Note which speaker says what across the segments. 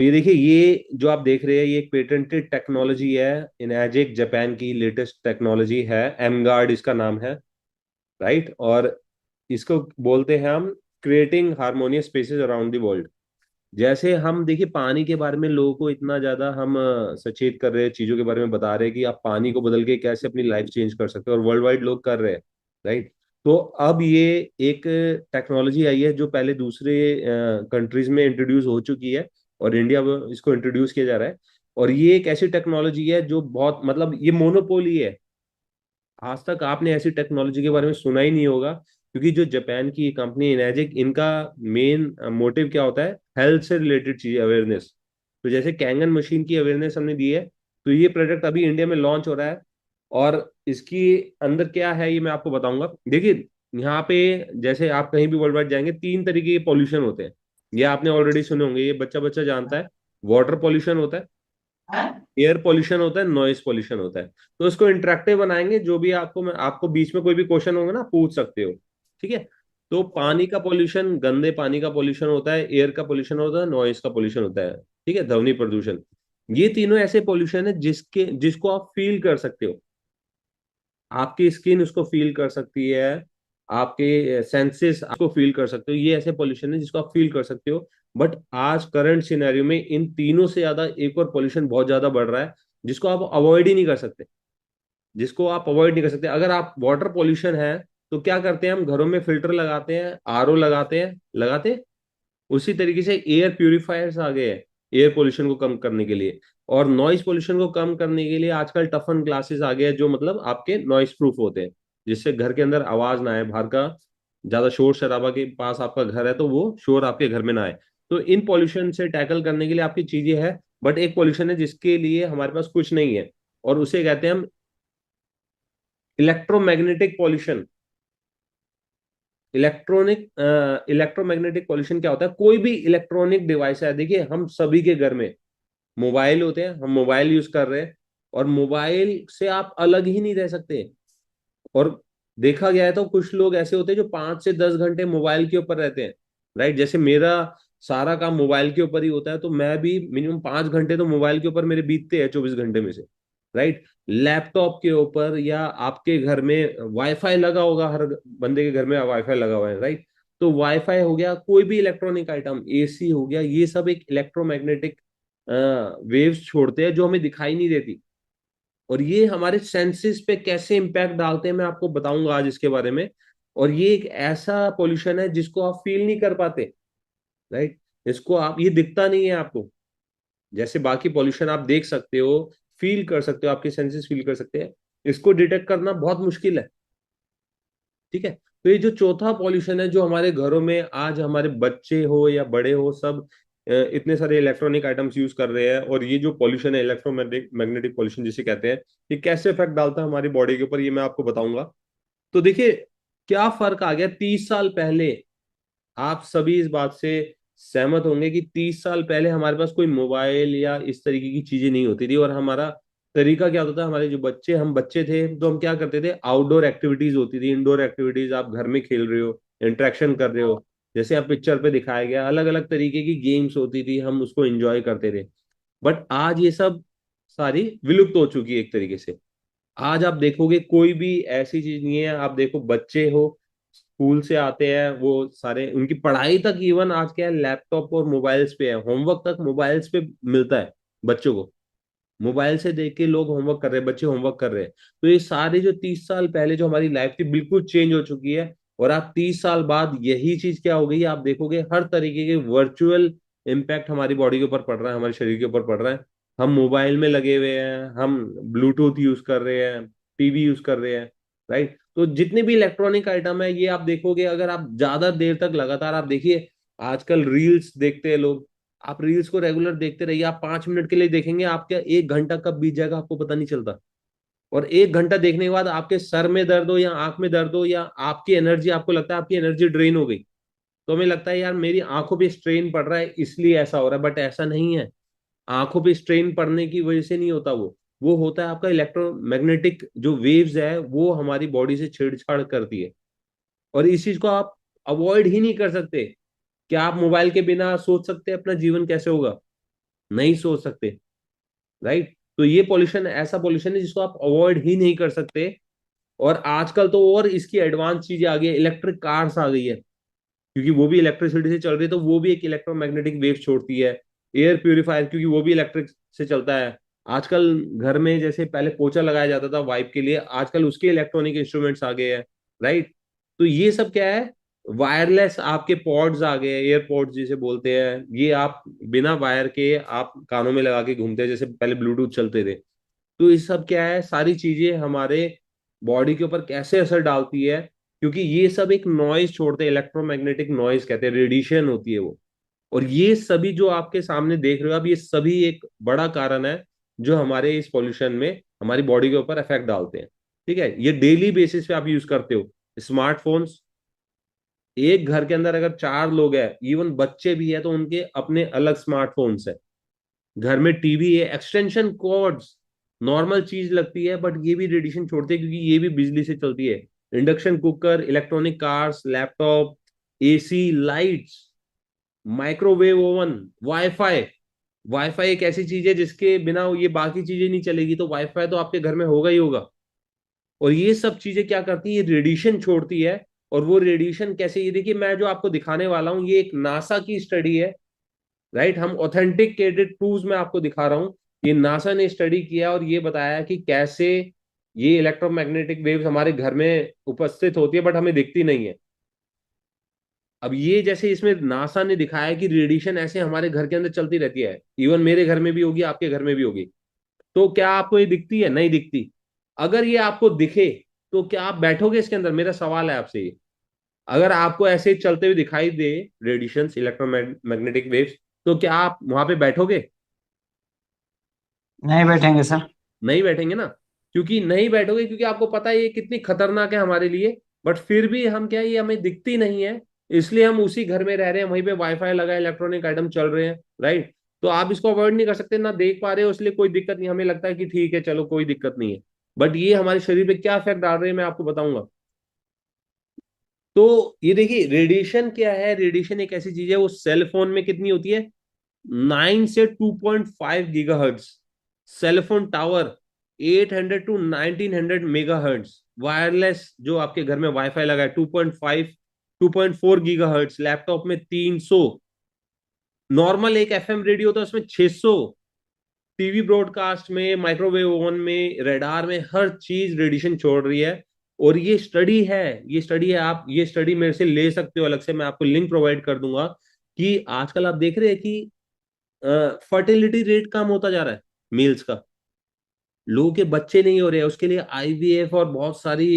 Speaker 1: तो ये देखिए, ये जो आप देख रहे हैं ये एक पेटेंटेड टेक्नोलॉजी है। इनएजिक जापान की लेटेस्ट टेक्नोलॉजी है, एम गार्ड इसका नाम है। राइट। और इसको बोलते हैं हम creating harmonious spaces around the world. जैसे हम देखिए पानी के बारे में लोगों को इतना ज्यादा हम सचेत कर रहे हैं, चीजों के बारे में बता रहे हैं कि आप पानी को बदल के कैसे अपनी लाइफ चेंज कर सकते हो, और वर्ल्ड वाइड लोग कर रहे हैं। राइट। तो अब ये एक टेक्नोलॉजी आई है जो पहले दूसरे कंट्रीज में इंट्रोड्यूस हो चुकी है, और इंडिया में इसको इंट्रोड्यूस किया जा रहा है। और ये एक ऐसी टेक्नोलॉजी है जो बहुत मतलब ये मोनोपोली है। आज तक आपने ऐसी टेक्नोलॉजी के बारे में सुना ही नहीं होगा, क्योंकि जो जापान की कंपनी इनर्जिक, इनका मेन मोटिव क्या होता है, हेल्थ से रिलेटेड चीज अवेयरनेस। तो जैसे कैंगन मशीन की अवेयरनेस हमने दी है, तो ये प्रोडक्ट अभी इंडिया में लॉन्च हो रहा है। और इसकी अंदर क्या है ये मैं आपको बताऊंगा। देखिए, यहाँ पे जैसे आप कहीं भी वर्ल्ड वाइड जाएंगे, तीन तरीके के पॉल्यूशन होते हैं। ये आपने ऑलरेडी सुने होंगे, ये बच्चा बच्चा जानता है। वाटर पॉल्यूशन होता है, एयर पॉल्यूशन होता है, नॉइज पॉल्यूशन होता है। तो इसको इंटरेक्टिव बनाएंगे, जो भी आपको मैं आपको बीच में कोई भी क्वेश्चन होगा ना पूछ सकते हो। ठीक है। तो पानी का पॉल्यूशन, गंदे पानी का पॉल्यूशन होता है, एयर का पॉल्यूशन होता है, नॉइज का पॉल्यूशन होता है। ठीक है, ध्वनि प्रदूषण। ये तीनों ऐसे पॉल्यूशन है जिसको आप फील कर सकते हो। आपकी स्किन उसको फील कर सकती है, आपके सेंसेस आपको फील कर सकते हो। ये ऐसे पॉल्यूशन है जिसको आप फील कर सकते हो। बट आज करंट सिनेरियो में इन तीनों से ज्यादा एक और पॉल्यूशन बहुत ज्यादा बढ़ रहा है, जिसको आप अवॉइड ही नहीं कर सकते। जिसको आप अवॉइड नहीं कर सकते। अगर आप वाटर पॉल्यूशन है, तो क्या करते हैं हम, घरों में फिल्टर लगाते हैं, आरओ लगाते हैं। उसी तरीके से एयर प्यूरिफायर्स आ गए हैं एयर पोल्यूशन को कम करने के लिए। और नॉइज पोल्यूशन को कम करने के लिए आजकल टफन ग्लासेस आ गए हैं, जो मतलब आपके नॉइज प्रूफ होते हैं, जिससे घर के अंदर आवाज ना आए, बाहर का ज्यादा शोर शराबा के पास आपका घर है तो वो शोर आपके घर में ना आए। तो इन पॉल्यूशन से टैकल करने के लिए आपकी चीजें हैं। बट एक पॉल्यूशन है जिसके लिए हमारे पास कुछ नहीं है, और उसे कहते हैं हम इलेक्ट्रोमैग्नेटिक पॉल्यूशन। इलेक्ट्रोमैग्नेटिक पॉल्यूशन क्या होता है, कोई भी इलेक्ट्रॉनिक डिवाइस है, देखिए हम सभी के घर में मोबाइल होते हैं, हम मोबाइल यूज कर रहे हैं, और मोबाइल से आप अलग ही नहीं रह सकते। और देखा गया है तो कुछ लोग ऐसे होते हैं जो 5 से 10 घंटे मोबाइल के ऊपर रहते हैं। राइट। जैसे मेरा सारा काम मोबाइल के ऊपर ही होता है, तो मैं भी मिनिमम 5 घंटे तो मोबाइल के ऊपर मेरे बीतते हैं 24 घंटे में से। राइट। लैपटॉप के ऊपर, या आपके घर में वाईफाई लगा होगा, हर बंदे के घर में वाईफाई लगा हुआ है। राइट। तो वाईफाई हो गया, कोई भी इलेक्ट्रॉनिक आइटम, एसी हो गया, ये सब एक इलेक्ट्रोमैग्नेटिक वेव्स छोड़ते हैं जो हमें दिखाई नहीं देती। और ये हमारे सेंसेस पे कैसे इम्पैक्ट डालते हैं मैं आपको बताऊंगा आज इसके बारे में। और ये एक ऐसा पोल्यूशन है जिसको आप फील नहीं कर पाते। राइट। इसको आप, ये दिखता नहीं है आपको। जैसे बाकी पोल्यूशन आप देख सकते हो, फील कर सकते हो, आपके सेंसेस फील कर सकते हैं। इसको डिटेक्ट करना बहुत मुश्किल है। ठीक है। तो ये जो चौथा पॉल्यूशन है, जो हमारे घरों में आज हमारे बच्चे हो या बड़े हो सब इतने सारे इलेक्ट्रॉनिक आइटम्स यूज कर रहे हैं, और ये जो पॉल्यूशन है इलेक्ट्रोमैग्नेटिक मैग्नेटिक पॉल्यूशन जिसे कहते हैं, ये कैसे इफेक्ट डालता है हमारी बॉडी के ऊपर, ये मैं आपको बताऊंगा। तो देखिए, क्या फर्क आ गया 30 साल पहले। आप सभी इस बात से सहमत होंगे कि 30 साल पहले हमारे पास कोई मोबाइल या इस तरीके की चीजें नहीं होती थी, और हमारा तरीका क्या होता था, हमारे जो बच्चे, हम बच्चे थे तो हम क्या करते थे, आउटडोर एक्टिविटीज होती थी, इंडोर एक्टिविटीज, आप घर में खेल रहे हो, इंटरेक्शन कर रहे हो। जैसे आप पिक्चर पे दिखाया गया, अलग अलग तरीके की गेम्स होती थी, हम उसको एंजॉय करते थे। बट आज ये सब सारी विलुप्त हो चुकी है एक तरीके से। आज आप देखोगे कोई भी ऐसी चीज नहीं है। आप देखो बच्चे हो, स्कूल से आते हैं वो सारे, उनकी पढ़ाई तक इवन आज क्या है, लैपटॉप और मोबाइल्स पे है, होमवर्क तक मोबाइल्स पे मिलता है बच्चों को। मोबाइल से देख के लोग होमवर्क कर रहे हैं, बच्चे होमवर्क कर रहे हैं। तो ये सारे जो 30 साल पहले जो हमारी लाइफ थी बिल्कुल चेंज हो चुकी है। और आप 30 साल बाद यही चीज क्या हो गई है, आप देखोगे हर तरीके के वर्चुअल इम्पैक्ट हमारी बॉडी के ऊपर पड़ रहा है, हमारे शरीर के ऊपर पड़ रहा है। हम मोबाइल में लगे हुए हैं, हम ब्लूटूथ यूज कर रहे हैं, टीवी यूज कर रहे हैं। राइट। तो जितने भी इलेक्ट्रॉनिक आइटम है, ये आप देखोगे, अगर आप ज्यादा देर तक लगातार आप देखिए, आजकल रील्स देखते हैं लोग। आप रील्स को रेगुलर देखते रहिए, आप 5 मिनट के लिए देखेंगे, आपका 1 घंटा कब बीत जाएगा आपको पता नहीं चलता। और 1 घंटा देखने के बाद आपके सर में दर्द हो या आंख में दर्द हो, या आपकी एनर्जी, आपको लगता है आपकी एनर्जी ड्रेन हो गई, तो हमें लगता है यार मेरी आंखों पे स्ट्रेन पड़ रहा है इसलिए ऐसा हो रहा है। बट ऐसा नहीं है। आंखों पे स्ट्रेन पड़ने की वजह से नहीं होता वो होता है आपका इलेक्ट्रोमैग्नेटिक जो वेव्स है, वो हमारी बॉडी से छेड़छाड़ करती है। और इस चीज को आप अवॉइड ही नहीं कर सकते। क्या आप मोबाइल के बिना सोच सकते हैं अपना जीवन कैसे होगा? नहीं सोच सकते, राइट। तो ये पॉल्यूशन ऐसा पॉल्यूशन है जिसको आप अवॉइड ही नहीं कर सकते। और आजकल तो और इसकी एडवांस चीजें आ गई है, इलेक्ट्रिक कार्स आ गई है, क्योंकि वो भी इलेक्ट्रिसिटी से चल रही है, तो वो भी एक इलेक्ट्रोमैग्नेटिक वेव छोड़ती है। एयर प्यूरिफायर, क्योंकि वो भी इलेक्ट्रिक से चलता है। आजकल घर में जैसे पहले पोछा लगाया जाता था वाइप के लिए, आजकल उसके इलेक्ट्रॉनिक इंस्ट्रूमेंट्स आ गए हैं, राइट। तो ये सब क्या है, वायरलेस आपके पॉड्स आ गए, एयरपॉड्स जिसे बोलते हैं, ये आप बिना वायर के आप कानों में लगा के घूमते हैं, जैसे पहले ब्लूटूथ चलते थे। तो ये सब क्या है, सारी चीजें हमारे बॉडी के ऊपर कैसे असर डालती है, क्योंकि ये सब एक नॉइज छोड़ते हैं, इलेक्ट्रोमैग्नेटिक नॉइज कहते हैं, रेडिएशन होती है वो। और ये सभी जो आपके सामने देख रहे हो आप, ये सभी एक बड़ा कारण है जो हमारे इस पॉल्यूशन में हमारी बॉडी के ऊपर इफेक्ट डालते हैं। ठीक है, ये डेली बेसिस पे आप यूज करते हो स्मार्टफोन्स। एक घर के अंदर अगर 4 लोग हैं, इवन बच्चे भी है, तो उनके अपने अलग स्मार्टफोन्स है। घर में टीवी है, एक्सटेंशन कॉर्ड्स नॉर्मल चीज लगती है, बट ये भी रेडिएशन छोड़ती है, क्योंकि ये भी बिजली से चलती है। Induction cooker, electronic cars, laptop, AC, lights, microwave oven, wifi. Wifi एक ऐसी चीज है जिसके बिना ये बाकी चीजें नहीं चलेगी, तो वाईफाई तो आपके घर में होगा ही होगा। और ये सब चीजें क्या करती है, ये रेडिएशन छोड़ती है। और वो रेडिएशन कैसे, ये देखिए मैं जो आपको दिखाने वाला हूँ, ये एक नासा की स्टडी है, राइट। हम ऑथेंटिकेटेड प्रूफ में आपको दिखा रहा हूं। ये नासा ने स्टडी किया और ये बताया कि कैसे ये इलेक्ट्रोमैग्नेटिक वेव्स हमारे घर में उपस्थित होती है, बट हमें दिखती नहीं है। अब ये जैसे इसमें नासा ने दिखाया कि रेडिएशन ऐसे हमारे घर के अंदर चलती रहती है, इवन मेरे घर में भी होगी, आपके घर में भी होगी। तो क्या आपको ये दिखती है? नहीं दिखती। अगर ये आपको दिखे तो क्या आप बैठोगे इसके अंदर? मेरा सवाल है आपसे ये। अगर आपको ऐसे चलते हुए दिखाई दे रेडिएशन, इलेक्ट्रोमैग्नेटिक वेव्स, तो क्या आप वहां पे बैठोगे?
Speaker 2: नहीं बैठेंगे सर।
Speaker 1: नहीं बैठेंगे ना, क्योंकि नहीं बैठोगे, क्योंकि आपको पता है ये कितनी खतरनाक है हमारे लिए। बट फिर भी हम क्या, ये हमें दिखती नहीं है, इसलिए हम उसी घर में रह रहे हैं, वहीं पे वाईफाई लगा है, इलेक्ट्रॉनिक आइटम चल रहे हैं, राइट। तो आप इसको अवॉइड नहीं कर सकते, ना देख पा रहे हो, इसलिए कोई दिक्कत नहीं, हमें लगता है कि ठीक है चलो कोई दिक्कत नहीं है। बट ये हमारे शरीर पे क्या इफेक्ट डाल रहे हैं मैं आपको बताऊंगा। तो ये देखिए रेडिएशन क्या है, रेडिएशन एक ऐसी चीज है, वो सेल फोन में कितनी होती है, 9 से 2.5 gigahertz. Cellphone tower 800 to 1900 megahertz. Wireless जो आपके घर में वाईफाई लगा है 2.5 2.4 गीगाहर्ट्ज। लैपटॉप में 300। नॉर्मल एक एफएम रेडियो होता है उसमें 600। टीवी ब्रॉडकास्ट में, माइक्रोवेव ओवन में, रेडार में, हर चीज रेडिएशन छोड़ रही है। और ये स्टडी है, ये स्टडी है, आप ये स्टडी मेरे से ले सकते हो अलग से, मैं आपको लिंक प्रोवाइड कर दूंगा। कि आजकल आप देख रहे हैं कि फर्टिलिटी रेट कम होता जा रहा है मेल्स का। लोगों के बच्चे नहीं हो रहे हैं, उसके लिए आईवीएफ और बहुत सारी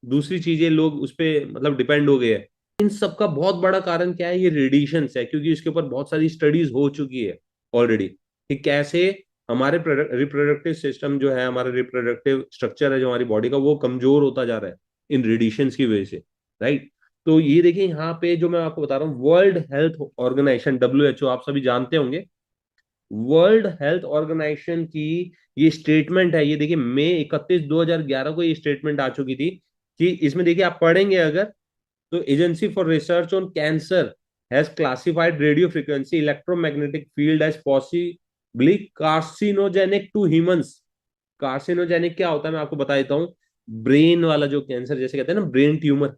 Speaker 1: दूसरी चीजें लोग उस पे मतलब डिपेंड हो गए हैं। इन सब का बहुत बड़ा कारण क्या है, ये रेडिएशन है, क्योंकि इसके ऊपर बहुत सारी स्टडीज हो चुकी है ऑलरेडी, कि कैसे हमारे रिप्रोडक्टिव सिस्टम जो है, हमारा रिप्रोडक्टिव स्ट्रक्चर है जो हमारी बॉडी का, वो कमजोर होता जा रहा है इन रेडिएशन की वजह से, राइट। तो ये देखिए यहाँ पे जो मैं आपको बता रहा हूँ, World Health Organization, W H O, आप सभी जानते होंगे। वर्ल्ड हेल्थ ऑर्गेनाइजेशन की ये स्टेटमेंट है, ये देखिए मई 31 2011 को ये स्टेटमेंट आ चुकी थी। कि इसमें देखिए आप पढ़ेंगे अगर, तो agency for research on cancer has classified radio frequency electromagnetic field as possibly carcinogenic to humans. Carcinogenic क्या होता है मैं आपको बता देता हूँ। ब्रेन वाला जो कैंसर, जैसे कहते हैं ना ब्रेन ट्यूमर,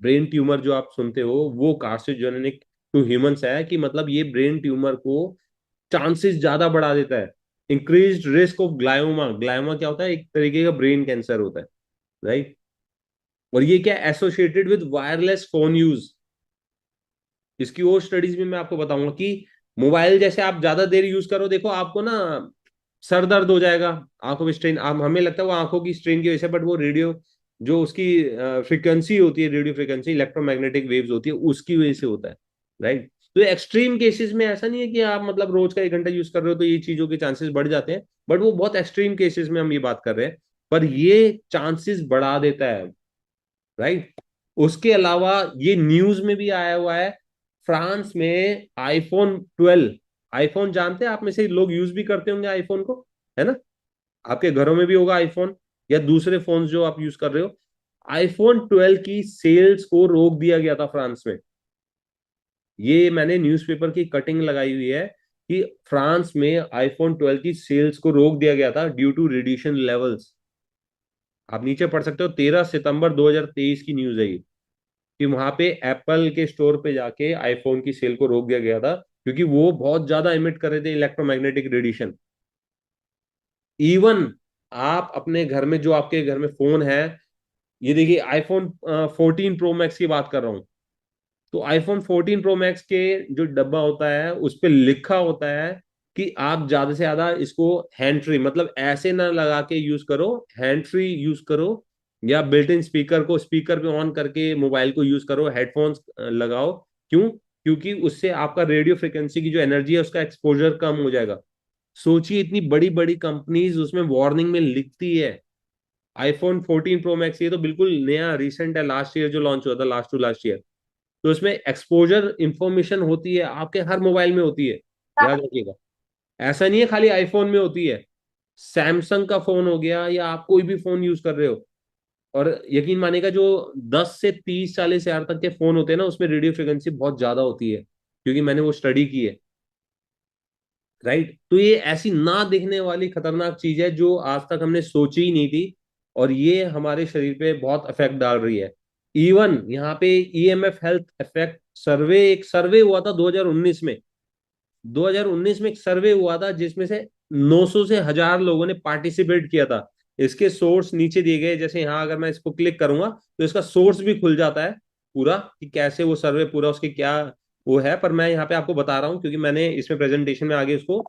Speaker 1: ब्रेन ट्यूमर जो आप सुनते हो, वो कार्सिनोजेनिक टू ह्यूमंस है, कि मतलब ये ब्रेन ट्यूमर को चांसेस ज्यादा बढ़ा देता है। Increase risk of glioma, glioma क्या होता है, एक तरीके का ब्रेन कैंसर होता है, राइट। और ये क्या associated with wireless phone use. इसकी और स्टडीज भी मैं आपको बताऊंगा कि मोबाइल जैसे आप ज्यादा देर यूज करो, देखो आपको ना सर दर्द हो जाएगा, आंखों में स्ट्रेन, हमें लगता है वो आंखों की स्ट्रेन की वजह से, बट वो रेडियो जो उसकी फ्रीक्वेंसी होती है, रेडियो फ्रीक्वेंसी, इलेक्ट्रोमैग्नेटिक वेव्स होती है, उसकी वजह से होता है, राइट। तो एक्सट्रीम केसेस में ऐसा नहीं है कि आप मतलब रोज का 1 घंटा यूज कर रहे हो तो ये चीजों के चांसेस बढ़ जाते हैं, बट वो बहुत एक्सट्रीम केसेस में हम ये बात कर रहे हैं। पर ये चांसेस बढ़ा देता है, राइट। उसके अलावा ये न्यूज में भी आया हुआ है, फ्रांस में आईफोन 12, आईफोन जानते हैं आप में से लोग यूज भी करते होंगे आईफोन को, है ना। आपके घरों में भी होगा आईफोन, या दूसरे फोन जो आप यूज कर रहे हो। आईफोन 12 की सेल्स को रोक दिया गया था फ्रांस में। ये मैंने न्यूज़पेपर की कटिंग लगाई हुई है, कि फ्रांस में आईफोन 12 की सेल्स को रोक दिया गया था ड्यू टू रेडिएशन लेवल्स। आप नीचे पढ़ सकते हो, 13 सितंबर 2023 की न्यूज है ये, कि वहां पे एप्पल के स्टोर पे जाके आईफोन की सेल को रोक दिया गया था क्योंकि वो बहुत ज्यादा इमिट कर रहे थे इलेक्ट्रोमैग्नेटिक रेडिएशन। इवन आप अपने घर में, जो आपके घर में फोन है, ये देखिए आईफोन 14 प्रो मैक्स की बात कर रहा हूँ। तो आईफोन 14 प्रो मैक्स के जो डब्बा होता है उस पे लिखा होता है कि आप ज्यादा से ज्यादा इसको हैंड फ्री, मतलब ऐसे ना लगा के यूज करो, हैंड फ्री यूज करो, या बिल्ट इन स्पीकर को स्पीकर पे ऑन करके मोबाइल को यूज करो, हेडफोन्स लगाओ। क्यों? क्योंकि उससे आपका रेडियो फ्रिक्वेंसी की जो एनर्जी है उसका एक्सपोजर कम हो जाएगा। सोचिए, इतनी बड़ी बड़ी कंपनीज उसमें वार्निंग में लिखती है। आईफोन 14 प्रो मैक्स ये तो बिल्कुल नया रिसेंट है, लास्ट ईयर जो लॉन्च हुआ था, लास्ट टू लास्ट ईयर। तो इसमें एक्सपोजर इंफॉर्मेशन होती है, आपके हर मोबाइल में होती है, याद रखिएगा। ऐसा नहीं है खाली आईफोन में होती है। सैमसंग का फोन हो गया या आप कोई भी फोन यूज कर रहे हो, और यकीन मानेगा जो 10 से 30 40 हजार तक के फोन होते हैं ना, उसमें रेडियो फ्रिक्वेंसी बहुत ज्यादा होती है, क्योंकि मैंने वो स्टडी की है। राइट? तो ये ऐसी ना दिखने वाली खतरनाक चीज है जो आज तक हमने सोची ही नहीं थी, और ये हमारे शरीर पे बहुत इफेक्ट डाल रही है। इवन यहाँ पे ईएमएफ हेल्थ इफेक्ट सर्वे, एक सर्वे हुआ था 2019 में। 2019 में एक सर्वे हुआ था जिसमें से 900 से 1000 लोगों ने पार्टिसिपेट किया था। इसके सोर्स नीचे दिए गए, जैसे यहाँ अगर मैं इसको क्लिक करूंगा तो इसका सोर्स भी खुल जाता है पूरा, कि कैसे वो सर्वे पूरा, उसकी क्या वो है। पर मैं यहाँ पे आपको बता रहा हूँ क्योंकि मैंने इसमें प्रेजेंटेशन में आगे उसको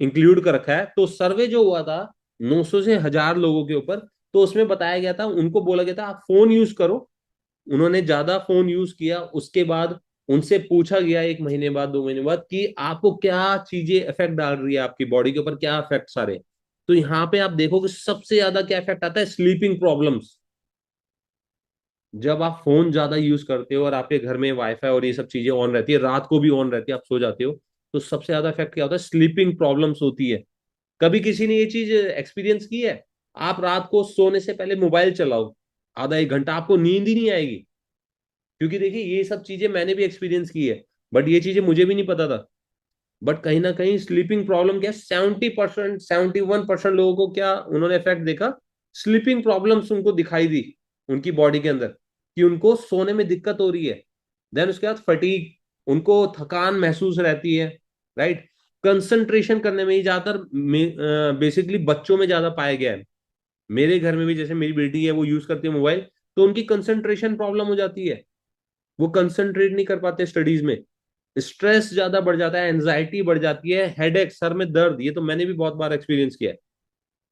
Speaker 1: इंक्लूड कर रखा है। तो सर्वे जो हुआ था 900 से 1000 लोगों के ऊपर, तो उसमें बताया गया था, उनको बोला गया था आप फोन यूज करो। उन्होंने ज्यादा फोन यूज किया, उसके बाद उनसे पूछा गया 1 महीने बाद, 2 महीने बाद, कि आपको क्या चीजें इफेक्ट डाल रही है आपकी बॉडी के ऊपर, क्या इफेक्ट सारे। तो यहाँ पे आप देखो कि सबसे ज्यादा क्या इफेक्ट आता है, स्लीपिंग प्रॉब्लम्स। जब आप फोन ज्यादा यूज करते हो और आपके घर में वाईफाई और ये सब चीजें ऑन रहती है, रात को भी ऑन रहती है, आप सो जाते हो, तो सबसे ज्यादा इफेक्ट क्या होता है, स्लीपिंग प्रॉब्लम्स होती है। कभी किसी ने ये चीज एक्सपीरियंस की है? आप रात को सोने से पहले मोबाइल चलाओ आधा 1 घंटा, आपको नींद ही नहीं आएगी। क्योंकि देखिए ये सब चीजें मैंने भी एक्सपीरियंस की है, बट ये चीजें मुझे भी नहीं पता था। बट कहीं ना कहीं स्लीपिंग प्रॉब्लम क्या, 70%, 71% लोगों को क्या उन्होंने इफेक्ट देखा, स्लीपिंग प्रॉब्लम्स उनको दिखाई दी उनकी बॉडी के अंदर, कि उनको सोने में दिक्कत हो रही है। देन उसके बाद फटीग, उनको थकान महसूस रहती है। राइट? कंसंट्रेशन करने में ही ज्यादातर बेसिकली बच्चों में ज्यादा पाया गया है। मेरे घर में भी जैसे मेरी बेटी है, वो यूज करती है मोबाइल, तो उनकी कंसंट्रेशन प्रॉब्लम हो जाती है, वो कंसंट्रेट नहीं कर पाते स्टडीज में। स्ट्रेस ज्यादा बढ़ जाता है, एंजाइटी बढ़ जाती है, हेडेक, सर में दर्द, ये तो मैंने भी बहुत बार एक्सपीरियंस किया है।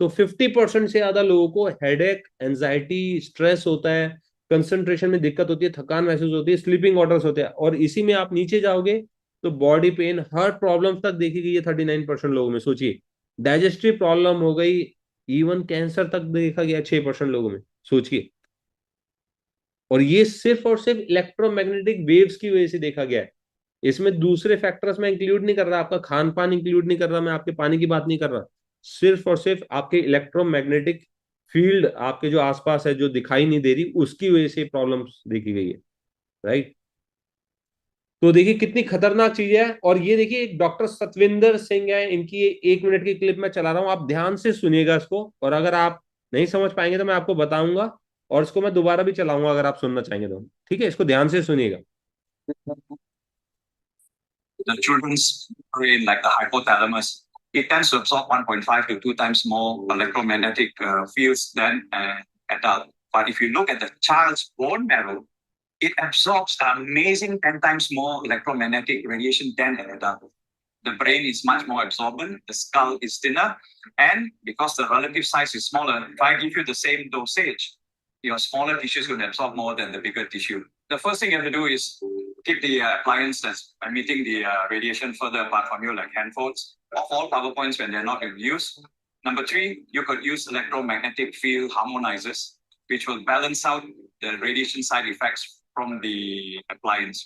Speaker 1: तो 50% से ज्यादा लोगों को हेडेक, एंजाइटी, स्ट्रेस होता है, कंसंट्रेशन में दिक्कत होती है, थकान महसूस होती है, स्लीपिंग ऑर्डर्स होते हैं, और इसी में आप नीचे जाओगे तो बॉडी पेन, हार्ट प्रॉब्लम तक देखी गई है 39% लोगों में। सोचिए, डाइजेस्टिव प्रॉब्लम हो गई, इवन कैंसर तक देखा गया 6% लोगों में। सोचिए, और ये सिर्फ और सिर्फ इलेक्ट्रोमैग्नेटिक वेव्स की वजह से देखा गया है। इसमें दूसरे फैक्टर्स में इंक्लूड नहीं कर रहा, आपका खान पान इंक्लूड नहीं कर रहा, मैं आपके पानी की बात नहीं कर रहा। सिर्फ और सिर्फ आपके इलेक्ट्रोमैग्नेटिक फील्ड आपके जो आसपास है, जो दिखाई नहीं दे रही, उसकी वजह से प्रॉब्लम्स देखी गई है। राइट? तो देखिए कितनी खतरनाक चीज है। और ये देखिए एक डॉक्टर सतविंदर सिंह है, इनकी 1 मिनट की क्लिप मैं चला रहा हूं, आप ध्यान से सुनिएगा इसको, और अगर आप नहीं समझ पाएंगे तो मैं आपको बताऊंगा, और इसको मैं दोबारा भी चलाऊंगा अगर आप सुनना चाहेंगे तो। ठीक है, इसको ध्यान से सुनिएगा।
Speaker 2: The children's brain, like the hypothalamus, it tends to absorb 1.5 to 2 times more electromagnetic fields than an adult. But if you look at the child's bone marrow, it absorbs an amazing 10 times more electromagnetic radiation than an adult. The brain is much more absorbent, the skull is thinner, and because the relative size is smaller, if I give you the same dosage, your smaller tissues will absorb more than the bigger tissue. The first thing you have to do is keep the appliance that's emitting the radiation further apart from you, like handphones, off all power points when they're not in use. Number three, you could use electromagnetic field harmonizers, which will balance out the radiation side effects from the appliance.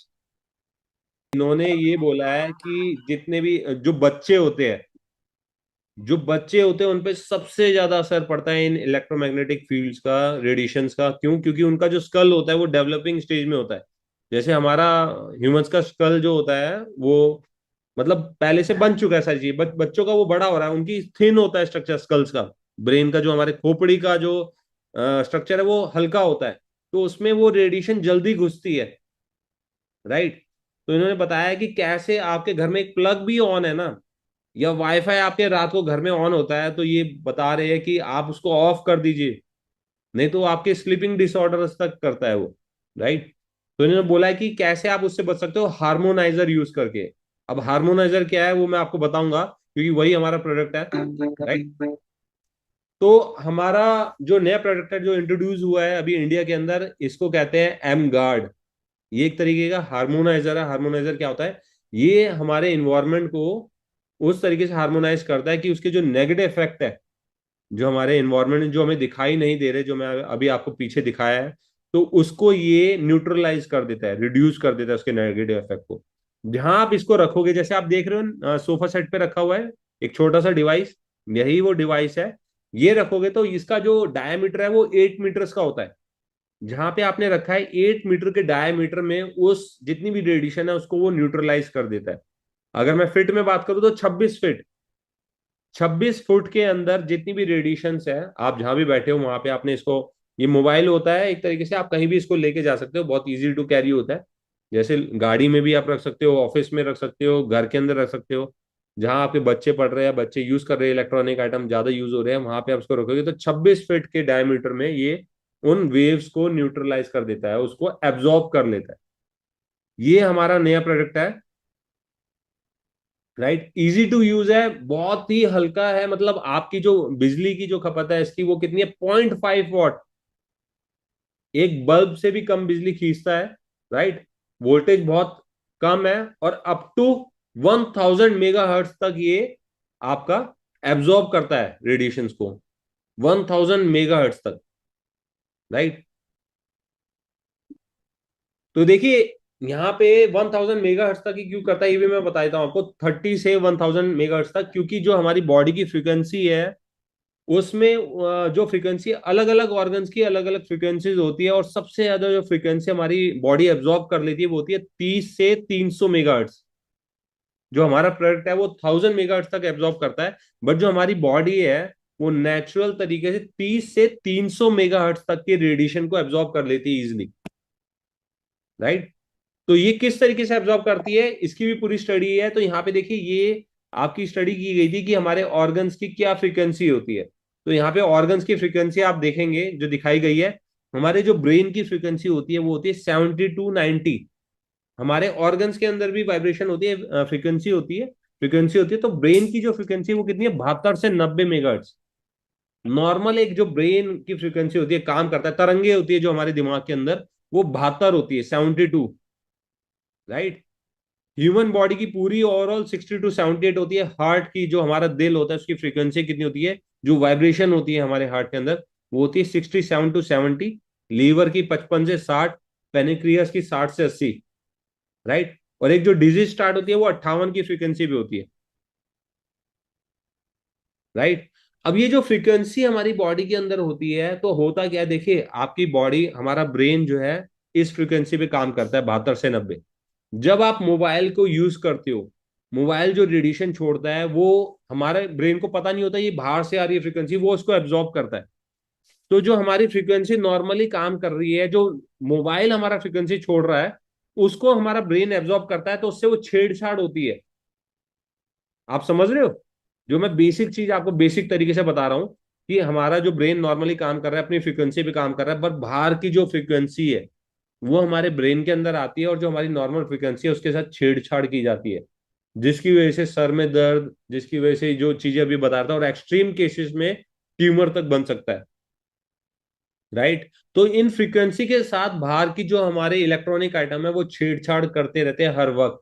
Speaker 1: इन्होंने ये बोला है कि जितने भी जो बच्चे होते हैं, जो बच्चे होते हैं उन पे सबसे ज्यादा असर पड़ता है इन इलेक्ट्रोमैग्नेटिक फील्ड्स का, रेडिएशंस का। क्यों? क्योंकि उनका जो स्कल होता है वो डेवलपिंग स्टेज में होता है। जैसे हमारा ह्यूमंस का स्कल जो होता है वो, मतलब पहले से बन चुका है सारी चीज, बच्चों का वो बड़ा हो रहा है, उनकी थिन होता है स्ट्रक्चर स्कल्स का, ब्रेन का जो हमारे खोपड़ी का जो स्ट्रक्चर है वो हल्का होता है, तो उसमें वो रेडिएशन जल्दी घुसती है, राइट। तो इन्होंने बताया कि कैसे आपके घर में एक प्लग भी ऑन है ना, या वाईफाई आपके रात को घर में ऑन होता है, तो ये बता रहे हैं कि आप उसको ऑफ कर दीजिए, नहीं तो आपके स्लीपिंग डिसऑर्डर्स तक करता है वो, राइट। तो इन्होंने बोला है कि कैसे आप उससे बच सकते हो, हार्मोनाइजर यूज करके। अब हार्मोनाइजर क्या है वो मैं आपको बताऊंगा, क्योंकि वही हमारा प्रोडक्ट है, राइट। तो हमारा जो नया प्रोडक्ट है जो इंट्रोड्यूस हुआ है अभी इंडिया के अंदर, इसको कहते हैं एम गार्ड। ये एक तरीके का हार्मोनाइजर है। हार्मोनाइजर क्या होता है, ये हमारे इन्वायरमेंट को उस तरीके से हार्मोनाइज करता है कि उसके जो नेगेटिव इफेक्ट है, जो हमारे इन्वायरमेंट में जो हमें दिखाई नहीं दे रहे, जो मैं अभी आपको पीछे दिखाया है, तो उसको ये न्यूट्रलाइज कर देता है, रिड्यूस कर देता है उसके नेगेटिव इफेक्ट को। जहां आप इसको रखोगे, जैसे आप देख रहे हो सोफा सेट पे रखा हुआ है एक छोटा सा डिवाइस, यही वो डिवाइस है। ये रखोगे तो इसका जो डायमीटर है वो 8 मीटर्स का होता है। जहां पे आपने रखा है 8 मीटर के डायमीटर में उस जितनी भी रेडिएशन है उसको वो न्यूट्रलाइज कर देता है। अगर मैं फिट में बात करूं तो 26 फीट, 26 फुट के अंदर जितनी भी रेडिएशंस है, आप जहां भी बैठे हो वहां पे आपने इसको, ये मोबाइल होता है एक तरीके से, आप कहीं भी इसको लेके जा सकते हो, बहुत इजी टू कैरी होता है। जैसे गाड़ी में भी आप रख सकते हो, ऑफिस में रख सकते हो, घर के अंदर रख सकते हो, जहां आपके बच्चे पढ़ रहे हैं, बच्चे यूज कर रहे हैं, इलेक्ट्रॉनिक आइटम ज्यादा यूज हो रहे हैं, वहां पे आप इसको रखोगे तो 26 फीट के डायमीटर में ये उन वेव्स को न्यूट्रलाइज कर देता है, उसको एब्जॉर्ब कर लेता है। ये हमारा नया प्रोडक्ट है, राइट। इजी टू यूज है, बहुत ही हल्का है, मतलब आपकी जो बिजली की जो खपत है इसकी वो कितनी है, 0.5 वॉट, एक बल्ब से भी कम बिजली खींचता है, राइट। वोल्टेज बहुत कम है, और अप टू 1000 मेगाहर्ट्ज तक ये आपका एब्जॉर्ब करता है रेडिएशंस को, 1000 मेगाहर्ट्ज तक, राइट। तो देखिए यहाँ पे 1000 मेगाहर्ट्ज तक ही क्यों करता है ये भी मैं बता देता हूँ आपको, 30 से 1000 मेगाहर्ट्ज तक, क्योंकि जो हमारी बॉडी की फ्रीक्वेंसी है उसमें जो फ्रीक्वेंसी अलग अलग ऑर्गन्स की अलग अलग फ्रीक्वेंसीज होती है, और सबसे ज्यादा जो फ्रीक्वेंसी हमारी बॉडी एब्जॉर्ब कर लेती है वो होती है 30 से 300 मेगाहर्ट्ज। जो हमारा प्रोडक्ट है वो 1000 मेगाहर्ट्ज तक एब्जॉर्ब करता है, बट जो हमारी बॉडी है वो नेचुरल तरीके से 30 से 300 मेगाहर्ट्ज तक के रेडिएशन को एब्जॉर्ब कर लेती है इजिली, राइट। तो ये किस तरीके से एब्जॉर्ब करती है इसकी भी पूरी स्टडी है। तो यहाँ पे देखिए ये आपकी स्टडी की गई थी कि हमारे ऑर्गन्स की क्या फ्रीक्वेंसी होती है। तो यहाँ पे ऑर्गन्स की फ्रीक्वेंसी आप देखेंगे जो दिखाई गई है, हमारे जो ब्रेन की फ्रीक्वेंसी होती है वो होती है 70 to 90। हमारे ऑर्गन्स के अंदर भी वाइब्रेशन होती है, फ्रीक्वेंसी होती है। तो ब्रेन की जो फ्रीक्वेंसी वो कितनी है, 72 से 90 मेगाहर्ट्ज। नॉर्मल एक जो ब्रेन की फ्रीक्वेंसी होती है, काम करता है, तरंगे होती है जो हमारे दिमाग के अंदर, वो 72 होती है, 72, राइट। ह्यूमन बॉडी की पूरी ओवरऑल 60 to 78 होती है। हार्ट की जो हमारा दिल होता है उसकी फ्रीक्वेंसी कितनी होती है, जो वाइब्रेशन होती है हमारे हार्ट के अंदर, वो होती है 67 to 70। लीवर की 55 से 60, पेनिक्रियास की 60 से 80, राइट। और एक जो डिजीज स्टार्ट होती है वो 58 की फ्रीक्वेंसी पे होती है, राइट। अब ये जो फ्रीक्वेंसी हमारी बॉडी के अंदर होती है, तो होता क्या है, देखिए आपकी बॉडी, हमारा ब्रेन जो है इस फ्रीक्वेंसी पे काम करता है, 72 से 90। जब आप मोबाइल को यूज करते हो, मोबाइल जो रेडिएशन छोड़ता है वो हमारे ब्रेन को पता नहीं होता ये बाहर से आ रही है फ्रीक्वेंसी, वो उसको एब्जॉर्ब करता है। तो जो हमारी फ्रीक्वेंसी नॉर्मली काम कर रही है, जो मोबाइल हमारा फ्रीक्वेंसी छोड़ रहा है, उसको हमारा ब्रेन एब्जॉर्ब करता है, तो उससे वो छेड़छाड़ होती है। आप समझ रहे हो, जो मैं बेसिक चीज आपको बेसिक तरीके से बता रहा हूं, कि हमारा जो ब्रेन नॉर्मली काम कर रहा है अपनी फ्रीक्वेंसी पे काम कर रहा है, पर बाहर की जो फ्रीक्वेंसी है वो हमारे ब्रेन के अंदर आती है, और जो हमारी नॉर्मल फ्रीक्वेंसी है उसके साथ छेड़छाड़ की जाती है, जिसकी वजह से सर में दर्द, जिसकी वजह से जो चीजें अभी बता रहा था, और एक्सट्रीम केसेस में ट्यूमर तक बन सकता है, राइट। तो इन फ्रीक्वेंसी के साथ बाहर की जो हमारे इलेक्ट्रॉनिक आइटम है वो छेड़छाड़ करते रहते हैं हर वक्त।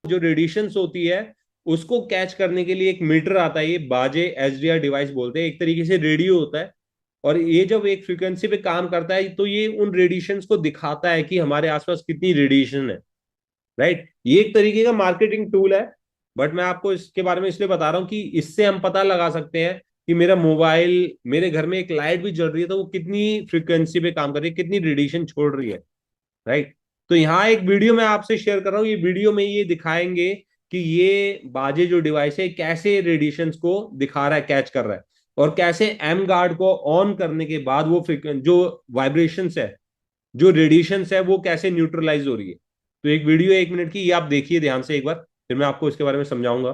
Speaker 1: जो रेडिएशंस होती है उसको कैच करने के लिए एक मीटर आता है, ये बाजे एचडीआर डिवाइस बोलते हैं, एक तरीके से रेडियो होता है। और ये जब एक फ्रीक्वेंसी पे काम करता है तो ये उन रेडिएशंस को दिखाता है कि हमारे आसपास कितनी रेडिएशन है, राइट। ये एक तरीके का मार्केटिंग टूल है, बट मैं आपको इसके बारे में इसलिए बता रहा हूँ कि इससे हम पता लगा सकते हैं कि मेरा मोबाइल, मेरे घर में एक लाइट भी जल रही है तो वो कितनी फ्रीक्वेंसी पे काम कर रही है, कितनी रेडिएशन छोड़ रही है, राइट। तो यहाँ एक वीडियो मैं आपसे शेयर कर रहा हूँ, ये वीडियो में ये दिखाएंगे कि ये बाजे जो डिवाइस है कैसे रेडिएशंस को दिखा रहा है, कैच कर रहा है, और कैसे एम गार्ड को ऑन करने के बाद वो जो वाइब्रेशंस है, जो रेडिएशंस है, वो कैसे न्यूट्रलाइज हो रही है। तो एक वीडियो 1 मिनट की, ये आप देखिए ध्यान से एक बार, फिर मैं आपको इसके बारे में समझाऊंगा।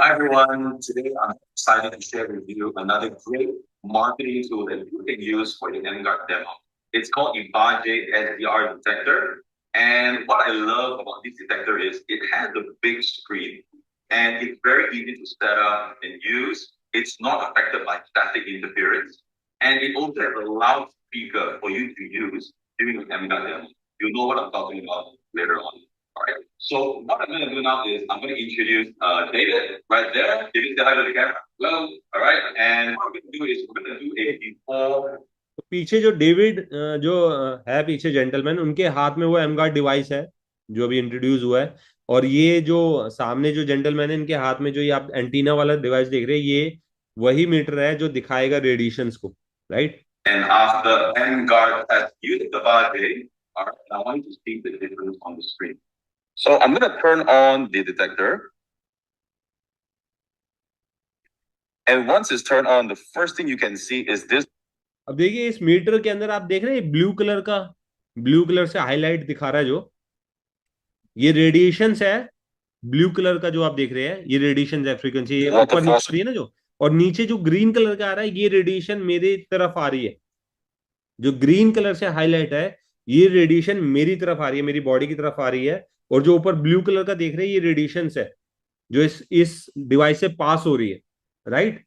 Speaker 2: Hi everyone, today I'm excited to share with you another great marketing tool that you can use for your NGARD demo. It's called Ibaje SDR detector. And what I love about this detector is it has a big screen and it's very easy to set up and use. It's not affected by static interference. And it also has a loudspeaker for you to use during your NGARD demo. You know what I'm talking about later on. All right. So what I'm going to do now is I'm going to introduce David right there. David, say hi to the camera. Hello. All right. And what we're going to do is we're going to do a before.
Speaker 1: तो पीछे जो David जो है पीछे gentleman, उनके हाथ में वो एमगार्ड डिवाइस है जो अभी इंट्रोड्यूस हुआ है। और ये जो सामने जो जेंटलमैन है, इनके हाथ में जो ये आप एंटीना वाला डिवाइस देख रहे हैं, ये वही मीटर है जो दिखाएगा रेडिएशंस को, right.
Speaker 2: And after NGuard has used the body, all right, I want you to see the difference on the screen. So I'm going to turn on the detector. And once it's turned on, the first thing you can see is this.
Speaker 1: अब देखिए इस metre के अंदर आप देख रहे हैं blue colour का, ब्लू कलर से हाईलाइट दिखा रहा है जो ये रेडिएशंस है। ब्लू कलर का जो आप देख रहे हैं ये रेडिएशन है, फ्रीक्वेंसी ये ऊपर नीचे हो रही है ना जो, और नीचे जो ग्रीन कलर का आ रहा है ये रेडिएशन मेरी तरफ आ रही है। जो ग्रीन कलर से हाईलाइट है ये रेडिएशन मेरी तरफ आ रही है, मेरी बॉडी की तरफ आ रही है। और जो ऊपर ब्लू कलर का देख रहे हैं ये रेडिएशन है जो इस डिवाइस से पास हो रही है, राइट।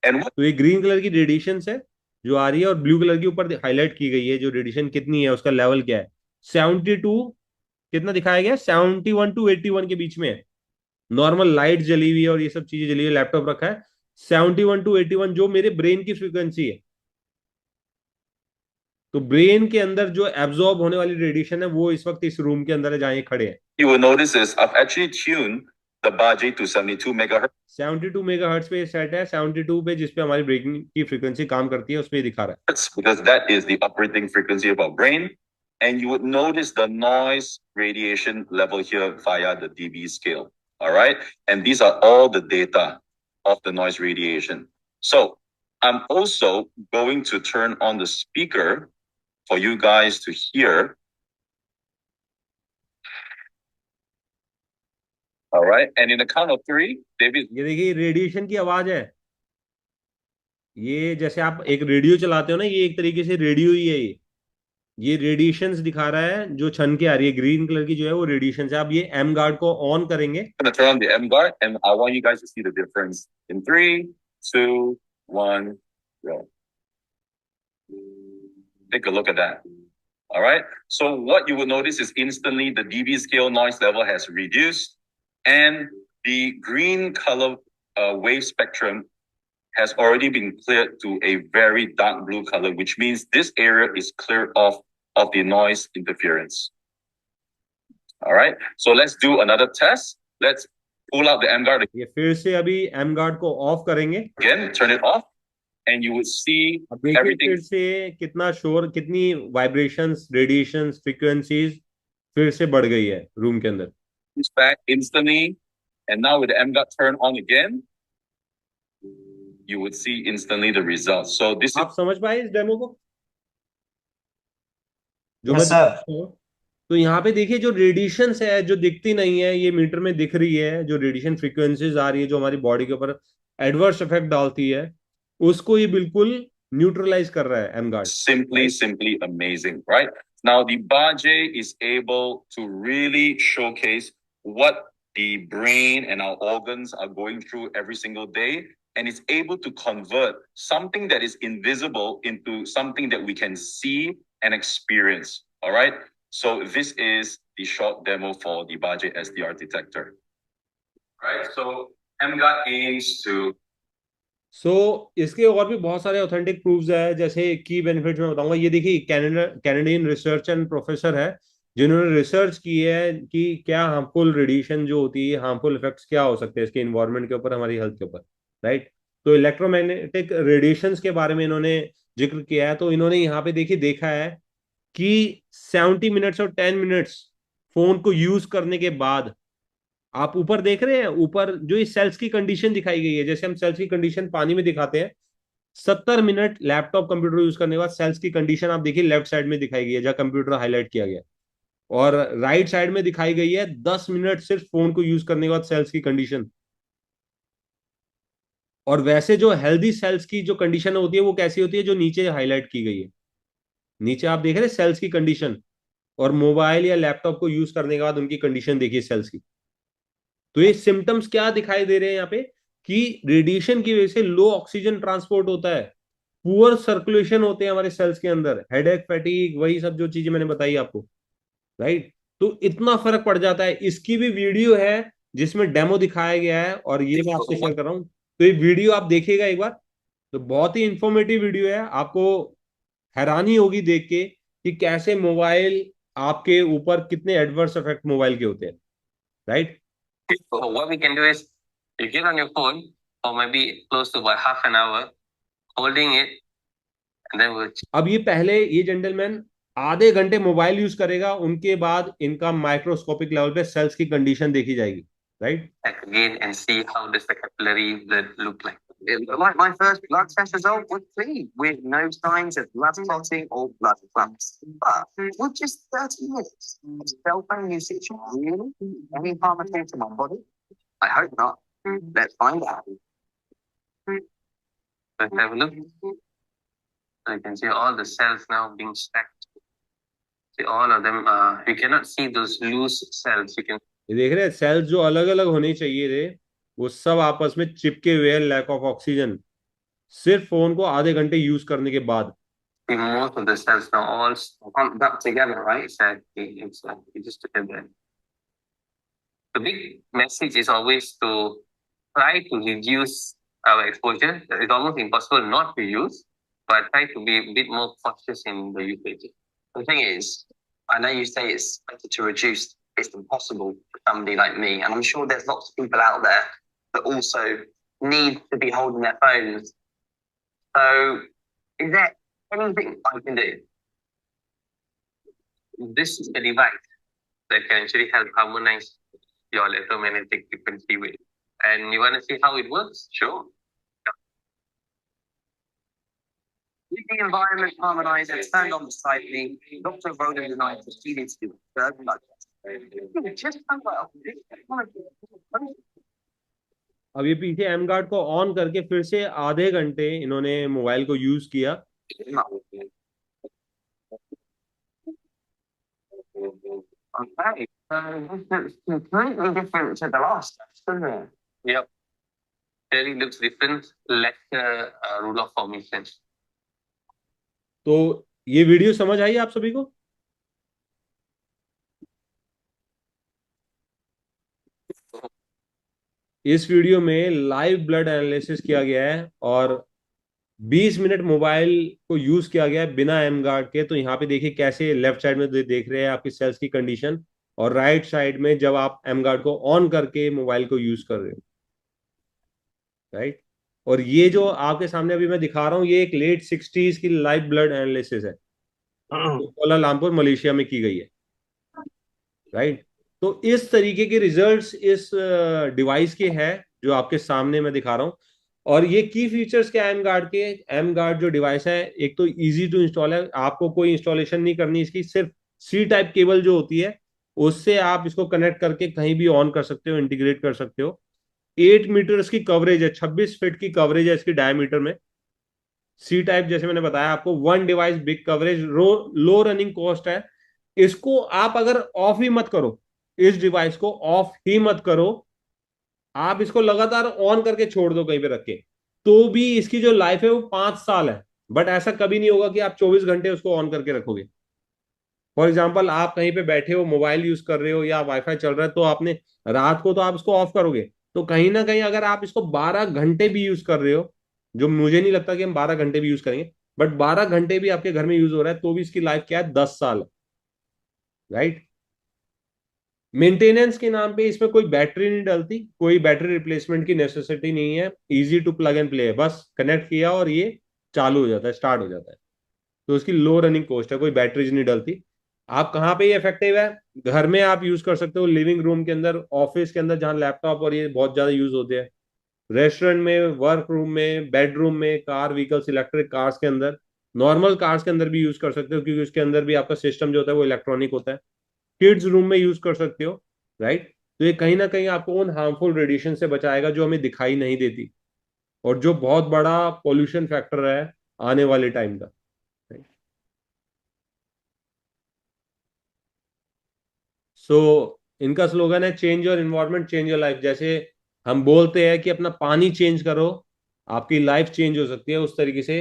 Speaker 1: तो ये ग्रीन कलर की रेडिएशन है जो आ रही है, और ब्लू कलर के ऊपर हाईलाइट की गई है जो रेडिएशन कितनी है, उसका लेवल क्या है। 72 कितना दिखाया गया, 71 to 81 के बीच में है। नॉर्मल लाइट जली हुई है और ये सब चीजें जली हुई है, लैपटॉप रखा है। 71 to 81 जो मेरे ब्रेन की फ्रीक्वेंसी है। तो ब्रेन के अंदर जो एब्जॉर्ब होने वाली रेडिएशन है वो इस वक्त इस रूम के अंदर है जहां ये खड़े हैं।
Speaker 2: You will notice is I've actually tuned the Baji to 72 megahertz.
Speaker 1: 72 megahertz पे सेट है, 72 पे जिस पे हमारी ब्रेन की फ्रीक्वेंसी काम करती है उस पे दिखा रहा है।
Speaker 2: Because that is the operating frequency of our brain. And you would notice the noise radiation level here via the dB scale. All right. And these are all the data of the noise radiation. So I'm also going to turn on the speaker for you guys to hear. All right. And in the count of three, David.
Speaker 1: ये देखिए radiation की आवाज है। ये जैसे आप एक radio चलाते हो ना, ये एक तरीके से रेडियो ही है। ये रेडिएशंस दिखा रहा है जो छन के आ रही है, ग्रीन कलर की जो है वो रेडिएशन है। आप ये एम गार्ड को ऑन करेंगे।
Speaker 2: I'm gonna turn on the M guard, and I want you guys to see the difference in 3, 2, 1, go. Take a look at that. All right. So what you will notice is instantly the dB scale noise level has reduced, and the green color wave spectrum has already been cleared to a very dark blue color, which means this area is cleared off of the noise interference. All right. So let's do another test. Let's pull out the M guard
Speaker 1: ये फिर से अभी M guard को of करेंगे।
Speaker 2: again. Turn it off, and you will see everything.
Speaker 1: फिर से कितना शोर, कितनी वाइब्रेशंस, रेडिएशंस, फ्रीक्वेंसीज फिर से बढ़ गई है रूम के अंदर।
Speaker 2: It's back instantly, and now with the M guard turned on again, you would see instantly the results. So this
Speaker 1: आप समझ पाए इस डेमो को जो
Speaker 3: yes,
Speaker 1: मैं तो यहाँ पे देखिए जो रेडिएशंस है जो दिखती नहीं है ये मीटर में दिख रही है, जो रेडिएशन फ्रीक्वेंसीज आ रही है जो हमारी बॉडी के ऊपर एडवर्स इफेक्ट डालती है, उसको ये बिल्कुल न्यूट्रलाइज कर रहा है M Guard.
Speaker 2: simply amazing, right? Now the Baje is able to really showcase what the brain and our organs are going through every single day, and it's able to convert something that is invisible into something that we can see and experience. All right. So this is the short demo for the Baje SDR detector. Right. So MGUT aims to.
Speaker 1: इसके और भी बहुत सारे authentic proofs है, जैसे की benefit में बताऊंगा। ये देखिए कैनेडियन रिसर्च एंड प्रोफेसर है जिन्होंने रिसर्च की है कि क्या हार्मफुल रेडिएशन जो होती है, हार्मफुल इफेक्ट्स क्या हो सकते हैं इसके इन्वायरमेंट के ऊपर, हमारी हेल्थ के ऊपर, राइट। तो इलेक्ट्रोमैग्नेटिक रेडिएशंस के बारे में इन्होंने जिक्र किया है। तो इन्होंने यहाँ पे देखिए देखा है कि 70 मिनट्स और 10 मिनट्स फोन को यूज करने के बाद, आप ऊपर देख रहे हैं, ऊपर जो ये सेल्स की कंडीशन दिखाई गई है, जैसे हम सेल्स की कंडीशन पानी में दिखाते हैं, 70 मिनट लैपटॉप कंप्यूटर यूज करने के बाद सेल्स की कंडीशन आप देखिए लेफ्ट साइड में दिखाई गई है, जहां कंप्यूटर हाईलाइट किया गया है। और राइट साइड में दिखाई गई है 10 मिनट सिर्फ फोन को यूज करने के बाद सेल्स की कंडीशन। और वैसे जो हेल्दी सेल्स की जो कंडीशन होती है वो कैसी होती है, जो नीचे हाईलाइट की गई है, नीचे आप देख रहे हैं सेल्स की कंडीशन, और मोबाइल या लैपटॉप को यूज करने के बाद उनकी कंडीशन देखिए सेल्स की। तो ये सिम्टम्स क्या दिखाई दे रहे हैं यहाँ पे, कि रेडिएशन की वजह से लो ऑक्सीजन ट्रांसपोर्ट होता है, पुअर सर्कुलेशन होते हैं हमारे सेल्स के अंदर, हेडेक, फैटीग, वही सब जो चीजें मैंने बताई आपको, राइट। तो इतना फर्क पड़ जाता है। इसकी भी वीडियो है जिसमें डेमो दिखाया गया है, और ये मैं आपसे शेयर कर रहा हूँ। तो ये वीडियो आप देखिएगा एक बार, तो बहुत ही इंफॉर्मेटिव वीडियो है। आपको हैरानी होगी देख के कि कैसे मोबाइल आपके ऊपर कितने एडवर्स इफेक्ट मोबाइल के होते हैं, right.
Speaker 2: So what we can do is you get on your phone for maybe close to about half an hour, holding it, and then we'll
Speaker 1: अब ये पहले ये जेंटलमैन आधे घंटे मोबाइल यूज करेगा, उनके बाद इनका माइक्रोस्कोपिक लेवल पे सेल्स की कंडीशन देखी जाएगी, right.
Speaker 2: check again and see how does the capillary blood look like. Like my first blood test result was clean, with no signs of blood clotting or blood clumps. But with just 30 minutes of cell phone usage, really any harm at all to my body? I hope not. Let's find out. Let's have a look. You can see all the cells now being stacked. See all of them. You cannot see those loose cells. You can
Speaker 1: ये देख रहे हैं sales जो अलग अलग होने चाहिए थे, वो सब आपस में चिपके हुए हैं, लैक ऑफ ऑक्सीजन, सिर्फ फोन को आधे घंटे यूज करने के बाद।
Speaker 2: see most of the cells now all clumped up together, right? It's just together. The big message is always to try to reduce our exposure. It's almost impossible not to use, but try to be a bit more cautious in the usage. The thing is, I know you say it's better to reduce. It's impossible for somebody like me, and I'm sure there's lots of people out there that also need to be holding their phones. So, is there anything I can do? This is a device that can actually help harmonize your electromagnetic frequency wave. And you want to see how it works? Sure. With the environment harmonized and turned on slightly, Dr. Roden and I proceeded to do a third blood test. Just how well.
Speaker 1: अब ये पीछे M guard को on करके फिर से आधे घंटे इन्होंने मोबाइल को यूज किया।
Speaker 2: Okay, so this is completely different to the last test, isn't it? Yep. Really looks different, less rule of formation.
Speaker 1: तो ये वीडियो समझ आई आप सभी को? इस वीडियो में लाइव ब्लड एनालिसिस किया गया है और 20 मिनट मोबाइल को यूज किया गया है बिना एम गार्ड के। तो यहाँ पे देखिए कैसे लेफ्ट साइड में देख रहे हैं आपकी सेल्स की कंडीशन, और राइट साइड में जब आप एम गार्ड को ऑन करके मोबाइल को यूज कर रहे हो, राइट। और ये जो आपके सामने अभी मैं दिखा रहा हूँ, ये एक लेट 60s की लाइव ब्लड एनालिसिस है, तो कोलालमपुर मलेशिया में की गई है, राइट। तो इस तरीके के रिजल्ट्स इस डिवाइस के हैं जो आपके सामने मैं दिखा रहा हूँ। और ये की फीचर्स क्या है एम गार्ड के? एम गार्ड जो डिवाइस है, एक तो इजी टू इंस्टॉल है, आपको कोई इंस्टॉलेशन नहीं करनी इसकी, सिर्फ सी टाइप केबल जो होती है उससे आप इसको कनेक्ट करके कहीं भी ऑन कर सकते हो, इंटीग्रेट कर सकते हो। 8 मीटर्स की कवरेज है, 26 फीट की कवरेज है इसकी डायमीटर में। सी टाइप जैसे मैंने बताया आपको, वन डिवाइस बिग कवरेज, लो रनिंग कॉस्ट है। इसको आप अगर ऑफ ही मत करो, इस डिवाइस को ऑफ ही मत करो, आप इसको लगातार ऑन करके छोड़ दो कहीं पे रख के, तो भी इसकी जो लाइफ है वो 5 साल है। बट ऐसा कभी नहीं होगा कि आप 24 घंटे उसको ऑन करके रखोगे। फॉर एग्जाम्पल, आप कहीं पे बैठे हो, मोबाइल यूज कर रहे हो या वाईफाई चल रहा है, तो आपने रात को तो आप इसको ऑफ करोगे, तो कहीं ना कहीं अगर आप इसको 12 घंटे भी यूज कर रहे हो, जो मुझे नहीं लगता कि हम 12 घंटे भी यूज करेंगे, बट 12 घंटे भी आपके घर में यूज हो रहा है, तो भी इसकी लाइफ क्या है, 10 साल, राइट। मेंटेनेंस के नाम पे इसमें कोई बैटरी नहीं डलती, कोई बैटरी रिप्लेसमेंट की नेसेसिटी नहीं है, easy to plug and play है, बस कनेक्ट किया और ये चालू हो जाता है, स्टार्ट हो जाता है। तो उसकी लो रनिंग कॉस्ट है, कोई बैटरीज नहीं डलती। आप कहाँ पे ये इफेक्टिव है? घर में आप यूज कर सकते हो, लिविंग रूम के अंदर, ऑफिस के अंदर जहाँ लैपटॉप और ये बहुत ज्यादा यूज होते हैं, रेस्टोरेंट में, वर्क रूम में, बेडरूम में, कार व्हीकल्स, इलेक्ट्रिक कार्स के अंदर, नॉर्मल कार्स के अंदर भी यूज कर सकते हो, क्योंकि उसके अंदर भी आपका सिस्टम जो होता है वो इलेक्ट्रॉनिक होता है। किड्स रूम में यूज कर सकते हो, राइट? तो ये कहीं ना कहीं आपको उन हार्मफुल रेडिएशन से बचाएगा जो हमें दिखाई नहीं देती, और जो बहुत बड़ा पोल्यूशन फैक्टर है आने वाले टाइम का। सो इनका स्लोगन है change your environment change your life. जैसे हम बोलते हैं कि अपना पानी चेंज करो, आपकी लाइफ चेंज हो सकती है, उस तरीके से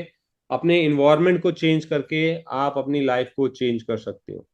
Speaker 1: अपने इन्वायरमेंट को चेंज करके आप अपनी लाइफ को चेंज कर सकते हो।